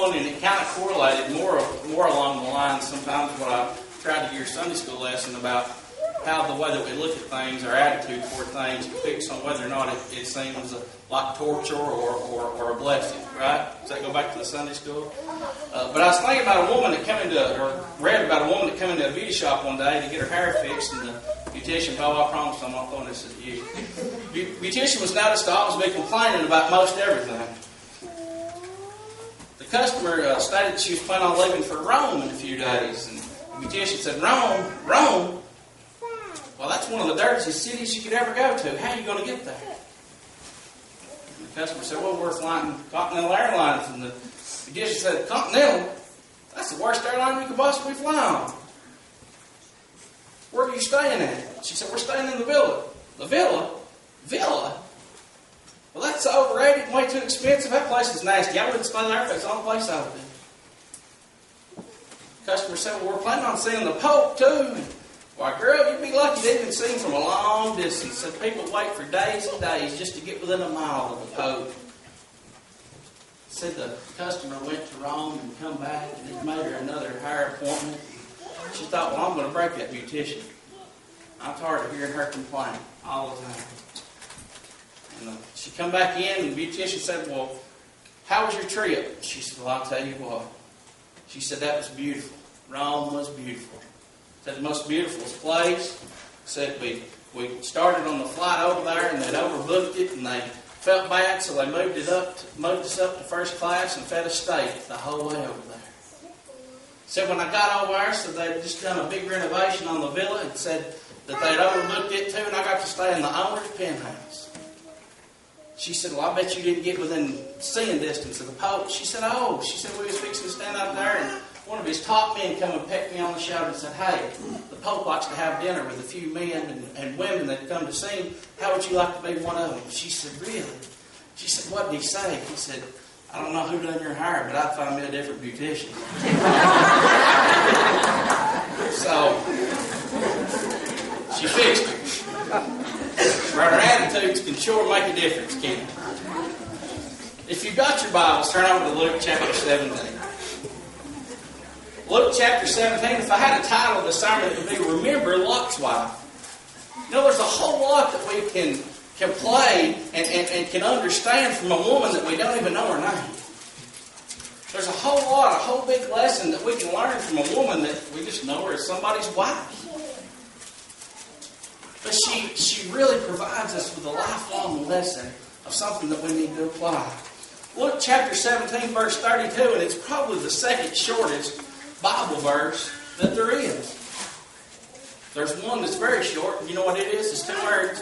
morning, it kind of correlated more along the lines sometimes what I tried to hear Sunday school lesson about how the way that we look at things, our attitude toward things, fix on whether or not it seems like torture or a blessing, right? Does that go back to the Sunday school? But I was thinking about a woman that read about a woman that came into a beauty shop one day to get her hair fixed, and the beautician, I promise I'm not throwing this at you. Beautician was noticed to always be complaining about most everything. The customer stated that she was planning on leaving for Rome in a few days, and the beautician said, Rome? Well, that's one of the dirtiest cities you could ever go to. How are you going to get there? And the customer said, well, we're flying Continental Airlines. And the beautician said, Continental? That's the worst airline you could possibly fly on. Where are you staying at? She said, we're staying in the Villa. The Villa? Villa? Well, that's overrated and way too expensive. That place is nasty. I wouldn't stay there if it's the only place I would be. The customer said, well, we're planning on seeing the Pope too. Why, girl, you'd be lucky to even see him from a long distance. Said people wait for days and days just to get within a mile of the Pope. Said the customer went to Rome and come back and it made her another hair appointment. She thought, well, I'm going to break that beautician. I'm tired of hearing her complain all the time. And she come back in and the beautician said, well, how was your trip? She said, well, I'll tell you what. She said, that was beautiful. Rome was beautiful. Said the most beautiful place. Said we started on the flight over there and they'd overbooked it and they felt bad, so they moved us up to first class and fed us steak the whole way over there. Said when I got over there, so they'd just done a big renovation on the villa and said that they'd overbooked it too, and I got to stay in the owner's penthouse. She said, well, I bet you didn't get within seeing distance of the Pope. She said, oh. She said, we was fixing to stand up there and one of his top men come and pecked me on the shoulder and said, hey, the Pope likes to have dinner with a few men and women that come to see him. How would you like to be one of them? She said, really? She said, what did he say? He said, I don't know who done your hair, but I'd find me a different beautician. So, she fixed it. But her attitudes can sure make a difference, can't it? If you've got your Bibles, turn over to Luke chapter 17. Luke chapter 17, if I had a title of the sermon, it would be Remember Lot's Wife. You know, there's a whole lot that we can play and can understand from a woman that we don't even know her name. There's a whole big lesson that we can learn from a woman that we just know her as somebody's wife. But she really provides us with a lifelong lesson of something that we need to apply. Luke chapter 17, verse 32, and it's probably the second shortest Bible verse that there is. There's one that's very short. You know what it is? It's 2 words.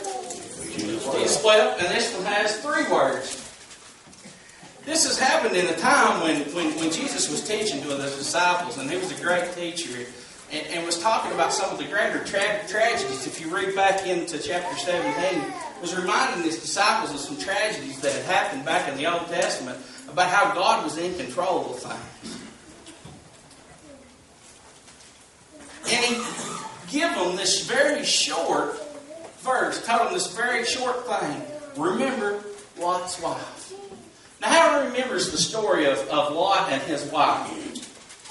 Jesus wept, and this one has 3 words. This has happened in a time when Jesus was teaching to the disciples, and he was a great teacher, and was talking about some of the greater tragedies. If you read back into chapter 17, was reminding his disciples of some tragedies that had happened back in the Old Testament about how God was in control of things. And he gave them this very short verse, told them this very short thing. Remember Lot's wife. Now, how remembers the story of Lot and his wife?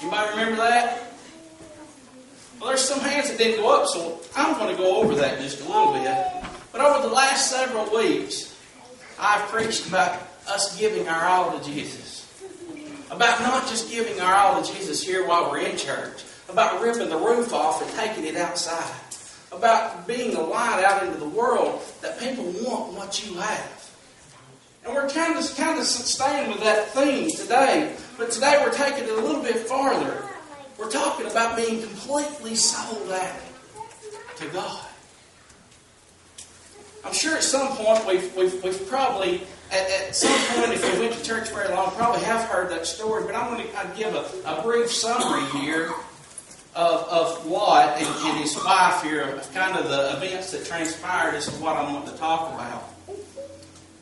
Anybody remember that? Well, there's some hands that didn't go up, so I'm going to go over that just a little bit. But over the last several weeks, I've preached about us giving our all to Jesus. About not just giving our all to Jesus here while we're in church. About ripping the roof off and taking it outside. About being a light out into the world that people want what you have. And we're kind of staying with that theme today. But today we're taking it a little bit farther. We're talking about being completely sold out to God. I'm sure at some point we've probably, at some point, if we went to church very long, probably have heard that story. But I'm going to give a brief summary here of Lot and his wife here, of kind of the events that transpired as to what I want to talk about.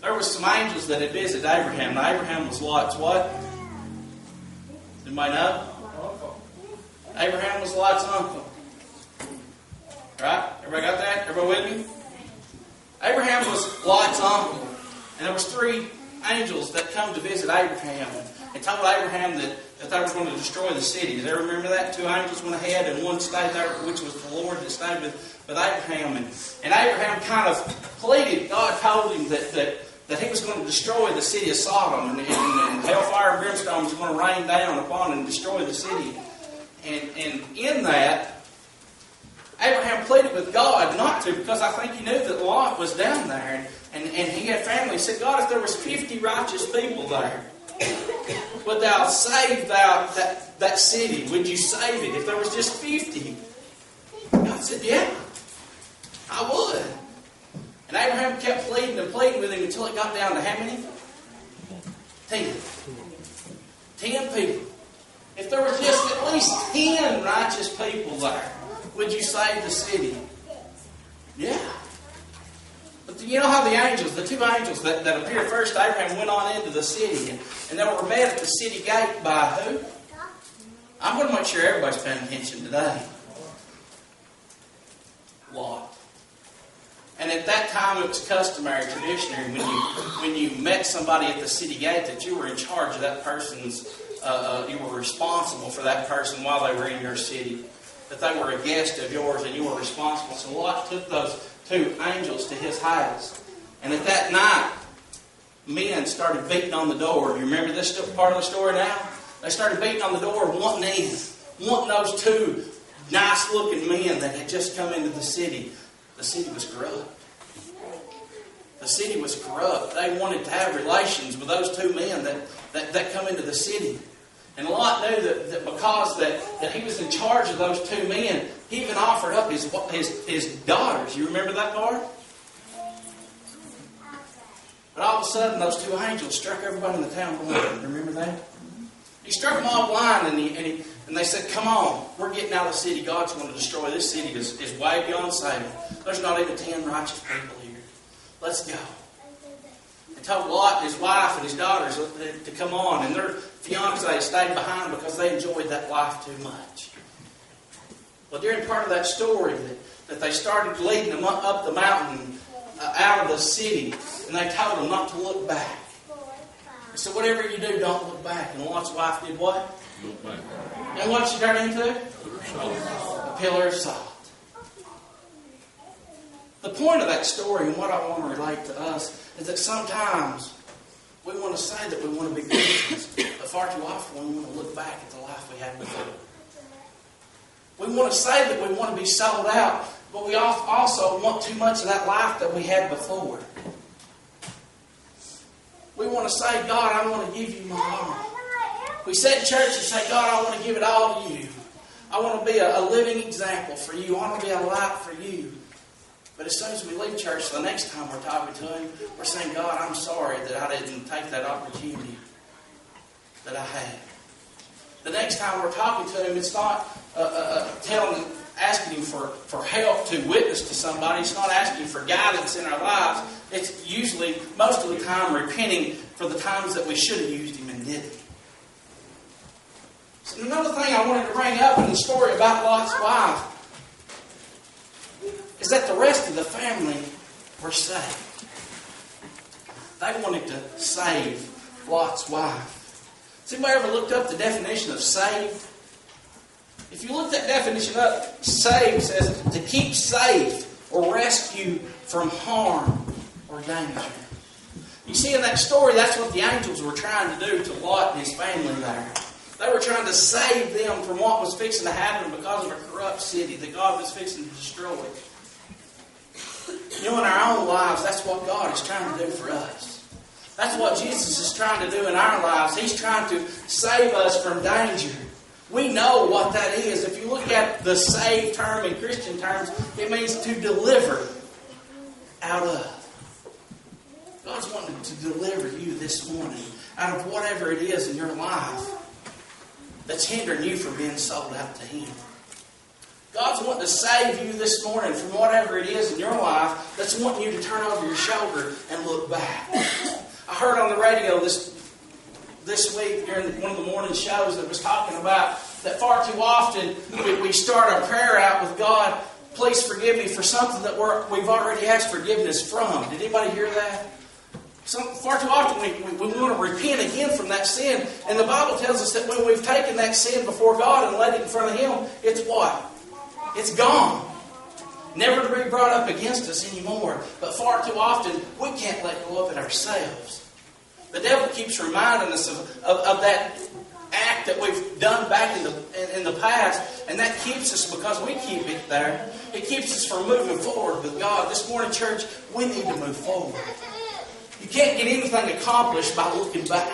There were some angels that had visited Abraham. Now, Abraham was Lot's what? Anybody know? Abraham was Lot's uncle. Right? Everybody got that? Everybody with me? Abraham was Lot's uncle. And there was 3 angels that come to visit Abraham. and told Abraham that they were going to destroy the city. Does everyone remember that? 2 angels went ahead, and one stayed there, which was the Lord that stayed with Abraham. And Abraham kind of pleaded. God told him that he was going to destroy the city of Sodom, and hellfire and brimstone was going to rain down upon and destroy the city. And in that, Abraham pleaded with God not to, because I think he knew that Lot was down there, and he had family. He said, God, if there was 50 righteous people there, would thou save that city? Would you save it? If there was just 50? God said, yeah, I would. And Abraham kept pleading and pleading with him until it got down to how many? 10. 10 people. If there was just at least 10 righteous people there, would you save the city? Yeah. But you know how the angels, the 2 angels that appeared first to Abraham, went on into the city, and they were met at the city gate by who? I'm going to make sure everybody's paying attention today. Lot. And at that time, it was customary, traditionary, when you met somebody at the city gate, that you were in charge of that person's, you were responsible for that person while they were in your city. That they were a guest of yours and you were responsible. So Lot took those 2 angels to his house. And at that night, men started beating on the door. You remember this part of the story now? They started beating on the door, wanting those 2 nice-looking men that had just come into the city. The city was corrupt. The city was corrupt. They wanted to have relations with those 2 men that come into the city. And Lot knew that because that he was in charge of those 2 men, he even offered up his daughters. You remember that part? But all of a sudden, those 2 angels struck everybody in the town blind. Remember that? He struck them all blind, and they said, come on, we're getting out of the city. God's going to destroy this city. Is way beyond saving. There's not even 10 righteous people here. Let's go. He told Lot and his wife and his daughters to come on, and their fiancé stayed behind because they enjoyed that life too much. Well, during part of that story, that they started leading them up the mountain, out of the city, and they told them not to look back. They said, whatever you do, don't look back. And Lot's wife did what? Look back. And what did she turn into? A pillar of salt. The point of that story, and what I want to relate to us, is that sometimes we want to say that we want to be Christians, but far too often we want to look back at the life we had before. We want to say that we want to be sold out, but we also want too much of that life that we had before. We want to say, God, I want to give you my all. We sit in church and say, God, I want to give it all to you. I want to be a living example for you. I want to be a light for you. But as soon as we leave church, the next time we're talking to Him, we're saying, God, I'm sorry that I didn't take that opportunity that I had. The next time we're talking to Him, it's not asking Him for help to witness to somebody. It's not asking for guidance in our lives. It's usually, most of the time, repenting for the times that we should have used Him and didn't. So another thing I wanted to bring up in the story about Lot's wife is that the rest of the family were saved. They wanted to save Lot's wife. Has anybody ever looked up the definition of saved? If you look that definition up, saved says to keep safe or rescue from harm or danger. You see, in that story, that's what the angels were trying to do to Lot and his family there. They were trying to save them from what was fixing to happen because of a corrupt city that God was fixing to destroy. You know, in our own lives, that's what God is trying to do for us. That's what Jesus is trying to do in our lives. He's trying to save us from danger. We know what that is. If you look at the save term in Christian terms, it means to deliver out of. God's wanting to deliver you this morning out of whatever it is in your life that's hindering you from being sold out to Him. God's wanting to save you this morning from whatever it is in your life that's wanting you to turn over your shoulder and look back. I heard on the radio this week during one of the morning shows that was talking about that far too often we start our prayer out with, God, please forgive me for something that we've already asked forgiveness from. Did anybody hear that? Far too often we want to repent again from that sin. And the Bible tells us that when we've taken that sin before God and laid it in front of Him, it's what? It's gone. Never to be brought up against us anymore. But far too often, we can't let go of it ourselves. The devil keeps reminding us of that act that we've done back in the past, and that keeps us, because we keep it there, it keeps us from moving forward with God. This morning, church, we need to move forward. You can't get anything accomplished by looking back.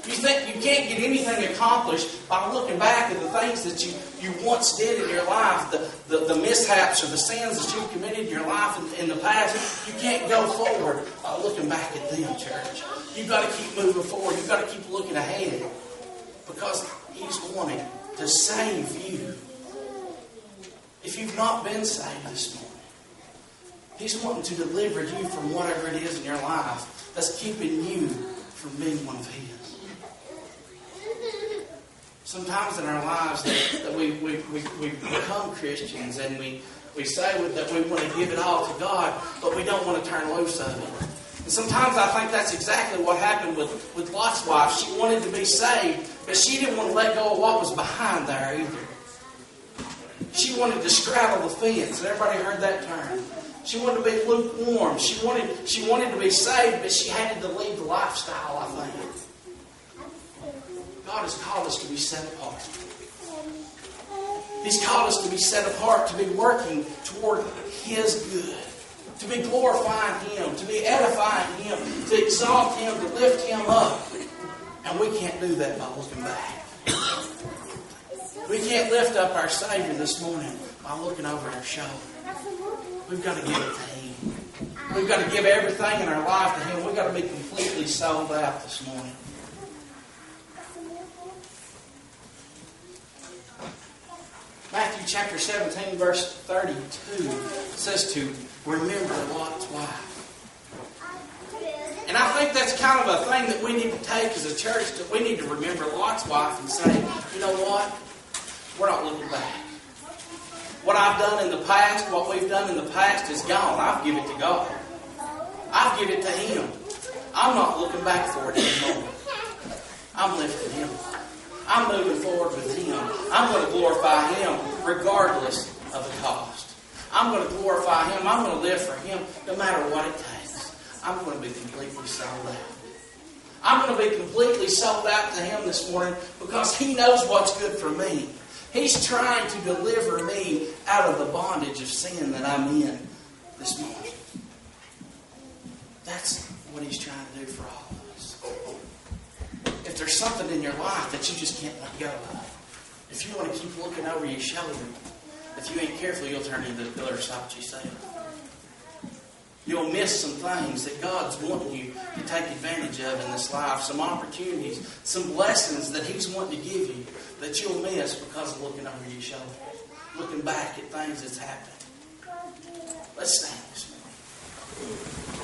You think you can't get anything accomplished by looking back at the things that you once did in your life, the mishaps or the sins that you committed in your life in the past. You can't go forward by looking back at them, church. You've got to keep moving forward. You've got to keep looking ahead, because He's wanting to save you. If you've not been saved this morning, He's wanting to deliver you from whatever it is in your life that's keeping you from being one of His. Sometimes in our lives that we become Christians, and we say that we want to give it all to God, but we don't want to turn loose of it. And sometimes I think that's exactly what happened with Lot's wife. She wanted to be saved, but she didn't want to let go of what was behind there either. She wanted to straddle the fence. Everybody heard that term? She wanted to be lukewarm. She wanted to be saved, but she had to leave the lifestyle, I think. God has called us to be set apart. He's called us to be set apart, to be working toward His good, to be glorifying Him, to be edifying Him, to exalt Him, to lift Him up. And we can't do that by looking back. We can't lift up our Savior this morning by looking over our shoulder. We've got to give it to Him. We've got to give everything in our life to Him. We've got to be completely sold out this morning. Matthew chapter 17, verse 32 says to remember Lot's wife. And I think that's kind of a thing that we need to take as a church, that we need to remember Lot's wife and say, you know what? We're not looking back. What I've done in the past, what we've done in the past is gone. I've given it to God. I've given it to Him. I'm not looking back for it anymore. I'm lifting Him. I'm moving forward with Him. I'm going to glorify Him regardless of the cost. I'm going to glorify Him. I'm going to live for Him no matter what it takes. I'm going to be completely sold out. I'm going to be completely sold out to Him this morning, because He knows what's good for me. He's trying to deliver me out of the bondage of sin that I'm in this morning. That's what He's trying to do for all of us. If there's something in your life that you just can't let go of, if you want to keep looking over your shoulder, if you ain't careful, you'll turn into the pillar of salt yourself. You'll miss some things that God's wanting you to take advantage of in this life. Some opportunities, some blessings that He's wanting to give you that you'll miss because of looking over your shoulder. Looking back at things that's happened. Let's stand this morning.